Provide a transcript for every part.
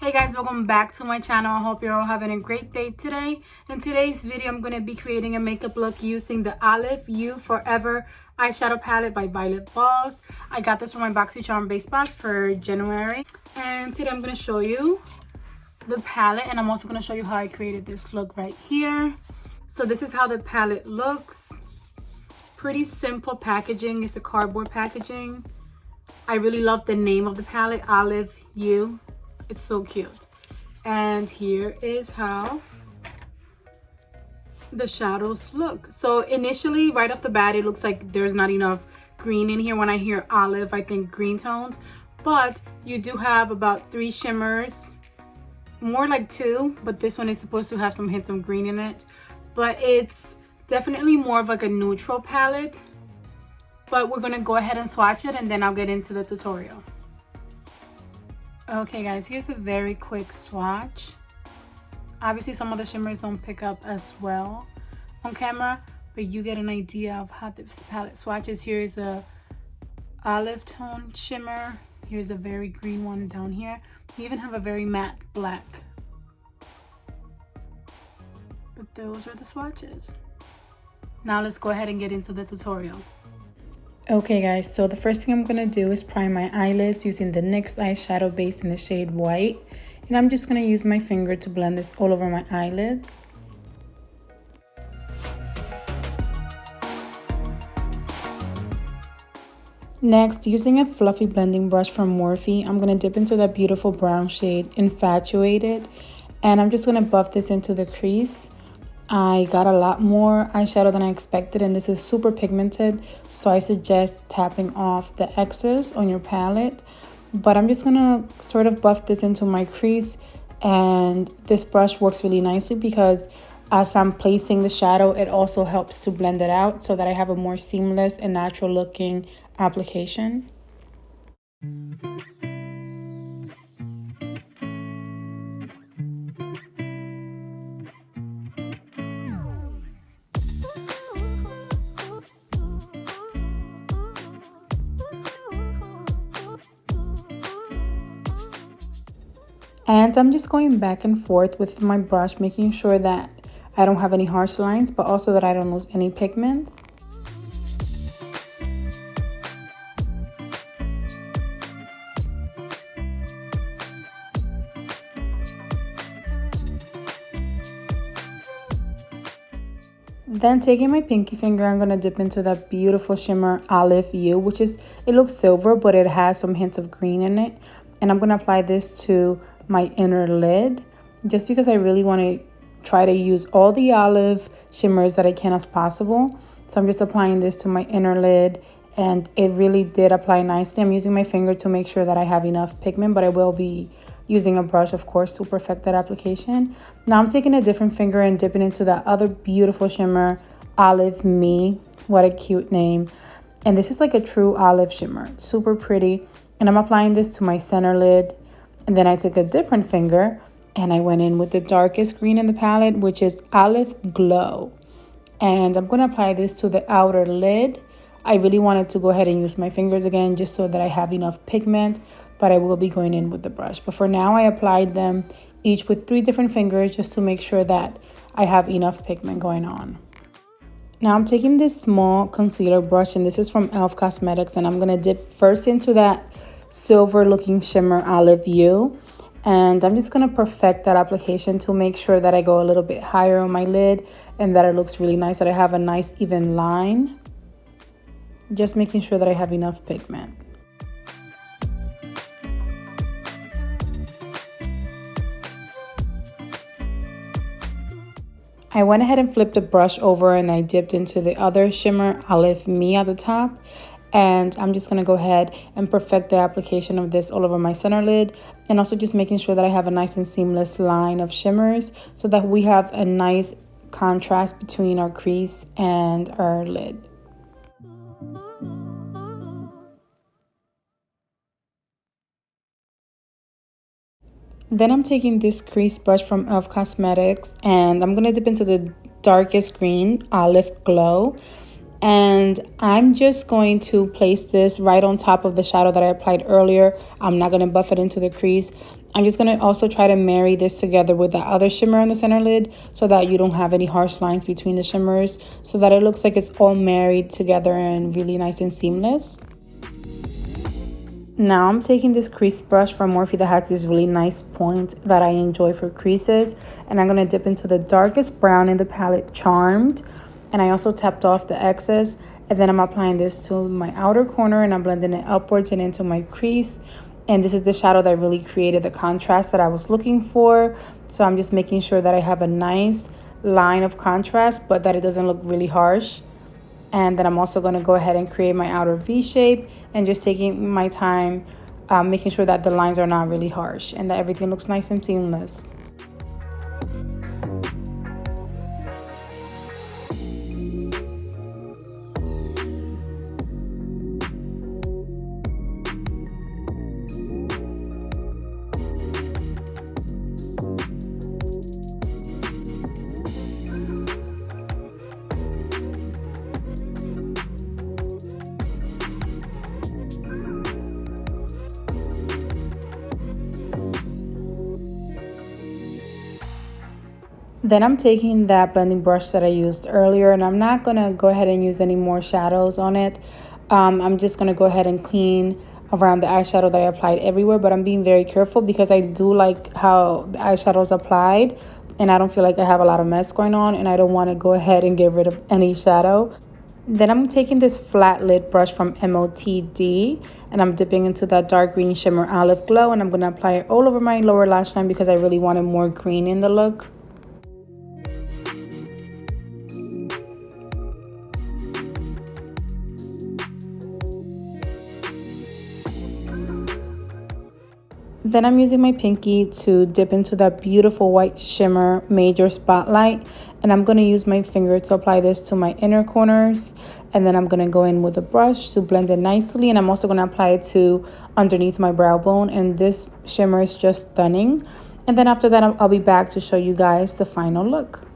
Hey guys, welcome back to my channel. I hope you're all having a great day today. In today's video, I'm going to be creating a makeup look using the Olive You Forever eyeshadow palette by Voss. I got this from my Boxycharm base box for January. And today I'm going to show you the palette, and I'm also going to show you how I created this look right here. So this is how the palette looks. Pretty simple packaging. It's a cardboard packaging. I really love the name of the palette, Olive You. It's so cute. And here is how the shadows look. So initially, right off the bat, it looks like there's not enough green in here. When I hear olive, I think green tones. But you do have about 3 shimmers, more like 2, but this one is supposed to have some hints of green in it. But it's definitely more of like a neutral palette. But we're gonna go ahead and swatch it, and then I'll get into the tutorial. Okay guys, here's a very quick swatch. Obviously some of the shimmers don't pick up as well on camera, but you get an idea of how this palette swatches. Here is the olive tone shimmer. Here's a very green one down here. We even have a very matte black. But those are the swatches. Now let's go ahead and get into the tutorial. Okay guys, so the first thing I'm going to do is prime my eyelids using the NYX eyeshadow base in the shade White. And I'm just going to use my finger to blend this all over my eyelids. Next, using a fluffy blending brush from Morphe, I'm going to dip into that beautiful brown shade, Infatuated. And I'm just going to buff this into the crease. I got a lot more eyeshadow than I expected, and this is super pigmented, so I suggest tapping off the excess on your palette. But I'm just gonna sort of buff this into my crease, and this brush works really nicely because as I'm placing the shadow, it also helps to blend it out so that I have a more seamless and natural looking application. And I'm just going back and forth with my brush, making sure that I don't have any harsh lines, but also that I don't lose any pigment. Then taking my pinky finger, I'm going to dip into that beautiful shimmer Olive You, which is, it looks silver, but it has some hints of green in it. And I'm going to apply this to my inner lid, just because I really want to try to use all the olive shimmers that I can as possible. So I'm just applying this to my inner lid, and it really did apply nicely. I'm using my finger to make sure that I have enough pigment, but I will be using a brush, of course, to perfect that application. Now I'm taking a different finger and dipping into that other beautiful shimmer, Olive Me. What a cute name. And this is like a true olive shimmer. It's super pretty. And I'm applying this to my center lid. And then I took a different finger and I went in with the darkest green in the palette, which is Olive Glow. And I'm going to apply this to the outer lid. I really wanted to go ahead and use my fingers again just so that I have enough pigment, but I will be going in with the brush. But for now, I applied them each with 3 different fingers just to make sure that I have enough pigment going on. Now I'm taking this small concealer brush, and this is from e.l.f. Cosmetics, and I'm going to dip first into that silver looking shimmer Olive You, and I'm just going to perfect that application to make sure that I go a little bit higher on my lid and that it looks really nice, that I have a nice even line, just making sure that I have enough pigment. I went ahead and flipped the brush over and I dipped into the other shimmer Olive Me at the top. And I'm just going to go ahead and perfect the application of this all over my center lid. And also just making sure that I have a nice and seamless line of shimmers so that we have a nice contrast between our crease and our lid. Then I'm taking this crease brush from e.l.f. Cosmetics and I'm going to dip into the darkest green, Olive Glow. And I'm just going to place this right on top of the shadow that I applied earlier. I'm not going to buff it into the crease. I'm just going to also try to marry this together with the other shimmer on the center lid so that you don't have any harsh lines between the shimmers, so that it looks like it's all married together and really nice and seamless. Now I'm taking this crease brush from Morphe that has this really nice point that I enjoy for creases, and I'm going to dip into the darkest brown in the palette, Charmed. And I also tapped off the excess, and then I'm applying this to my outer corner and I'm blending it upwards and into my crease. And this is the shadow that really created the contrast that I was looking for. So I'm just making sure that I have a nice line of contrast, but that it doesn't look really harsh. And then I'm also going to go ahead and create my outer V shape and just taking my time, making sure that the lines are not really harsh and that everything looks nice and seamless. Then I'm taking that blending brush that I used earlier, and I'm not going to go ahead and use any more shadows on it. I'm just going to go ahead and clean around the eyeshadow that I applied everywhere, but I'm being very careful because I do like how the eyeshadow is applied, and I don't feel like I have a lot of mess going on, and I don't want to go ahead and get rid of any shadow. Then I'm taking this flat lid brush from MOTD, and I'm dipping into that dark green shimmer Olive Glow, and I'm going to apply it all over my lower lash line because I really wanted more green in the look. Then I'm using my pinky to dip into that beautiful white shimmer Major Spotlight, and I'm going to use my finger to apply this to my inner corners, and then I'm going to go in with a brush to blend it nicely, and I'm also going to apply it to underneath my brow bone, and this shimmer is just stunning. And then after that I'll be back to show you guys the final look.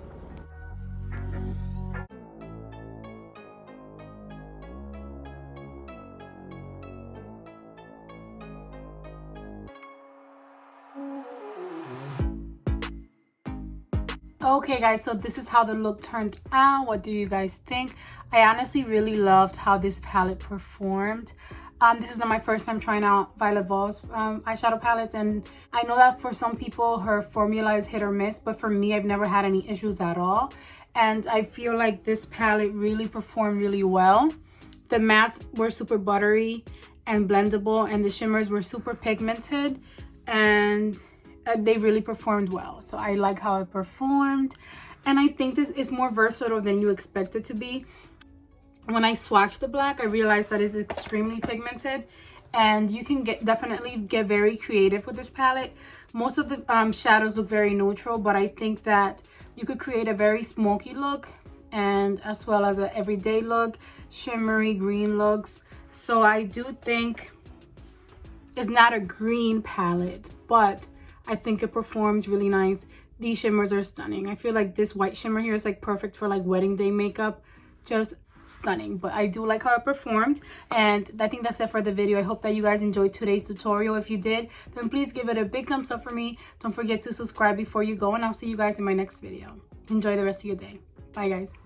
Okay guys, so this is how the look turned out. What do you guys think? I honestly really loved how this palette performed. This is not my first time trying out Violet Voss eyeshadow palettes, and I know that for some people her formula is hit or miss, but for me I've never had any issues at all, and I feel like this palette really performed really well. The mattes were super buttery and blendable, and the shimmers were super pigmented, and they really performed well. So I like how it performed, and I think this is more versatile than you expect it to be. When I swatched the black, I realized that it's extremely pigmented, and you can definitely get very creative with this palette. Most of the shadows look very neutral, but I think that you could create a very smoky look, and as well as an everyday look, shimmery green looks. So I do think it's not a green palette, but I think it performs really nice. These shimmers are stunning. I feel like this white shimmer here is like perfect for like wedding day makeup. Just stunning. But I do like how it performed, and I think that's it for the video. I hope that you guys enjoyed today's tutorial. If you did, then please give it a big thumbs up for me. Don't forget to subscribe before you go, and I'll see you guys in my next video. Enjoy the rest of your day. Bye guys.